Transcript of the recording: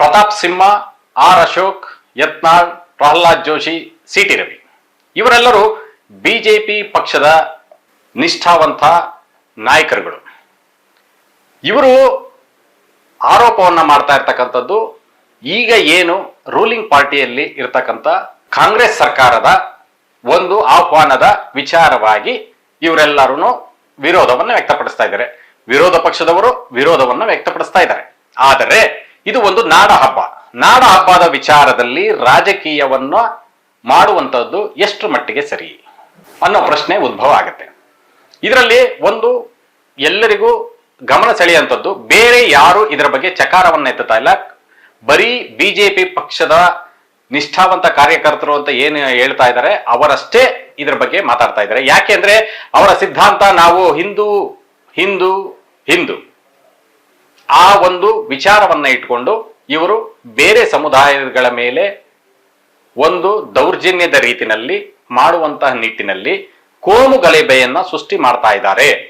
Pratap Simha, R Ashok, Yatnal, Pralhad Joshi, CT. Ravi ಇವರೆಲ್ಲರೂ BJP ಪಕ್ಷದ ನಿಷ್ಠಾವಂತ ನಾಯಕರುಗಳು. ಇವರು ಆರೋಪವನ್ನ ಮಾಡ್ತಾ ಇರ್ತಕ್ಕಂಥದ್ದು ಈಗ ಏನು ರೂಲಿಂಗ್ ಪಾರ್ಟಿಯಲ್ಲಿ ಇರ್ತಕ್ಕಂಥ ಕಾಂಗ್ರೆಸ್ ಸರ್ಕಾರದ ಒಂದು ಆಹ್ವಾನದ ವಿಚಾರವಾಗಿ ಇವರೆಲ್ಲರೂ ವಿರೋಧವನ್ನು ವ್ಯಕ್ತಪಡಿಸ್ತಾ ಇದ್ದಾರೆ. ವಿರೋಧ ಪಕ್ಷದವರು ವಿರೋಧವನ್ನು ವ್ಯಕ್ತಪಡಿಸ್ತಾ ಇದ್ದಾರೆ. ಆದರೆ ಇದು ಒಂದು ನಾಡ ಹಬ್ಬದ ವಿಚಾರದಲ್ಲಿ ರಾಜಕೀಯವನ್ನ ಮಾಡುವಂತದ್ದು ಎಷ್ಟು ಮಟ್ಟಿಗೆ ಸರಿ ಅನ್ನೋ ಪ್ರಶ್ನೆ ಉದ್ಭವ ಆಗುತ್ತೆ. ಇದರಲ್ಲಿ ಒಂದು ಎಲ್ಲರಿಗೂ ಗಮನ ಸೆಳೆಯುವಂಥದ್ದು, ಬೇರೆ ಯಾರು ಇದರ ಬಗ್ಗೆ ಚಕಾರವನ್ನ ಎತ್ತುತ್ತಾ ಇಲ್ಲ. ಬರೀ ಬಿಜೆಪಿ ಪಕ್ಷದ ನಿಷ್ಠಾವಂತ ಕಾರ್ಯಕರ್ತರು ಅಂತ ಏನು ಹೇಳ್ತಾ ಇದ್ದಾರೆ ಅವರಷ್ಟೇ ಇದರ ಬಗ್ಗೆ ಮಾತಾಡ್ತಾ ಇದ್ದಾರೆ. ಯಾಕೆಂದ್ರೆ ಅವರ ಸಿದ್ಧಾಂತ ನಾವು ಹಿಂದೂ ಹಿಂದೂ ಹಿಂದೂ ಆ ಒಂದು ವಿಚಾರವನ್ನ ಇಟ್ಕೊಂಡು ಇವರು ಬೇರೆ ಸಮುದಾಯಗಳ ಮೇಲೆ ಒಂದು ದೌರ್ಜನ್ಯದ ರೀತಿಯಲ್ಲಿ ಮಾಡುವಂತಹ ನಿಟ್ಟಿನಲ್ಲಿ ಕೋಮು ಗಲಭೆಯನ್ನ ಸೃಷ್ಟಿ ಮಾಡ್ತಾ ಇದ್ದಾರೆ.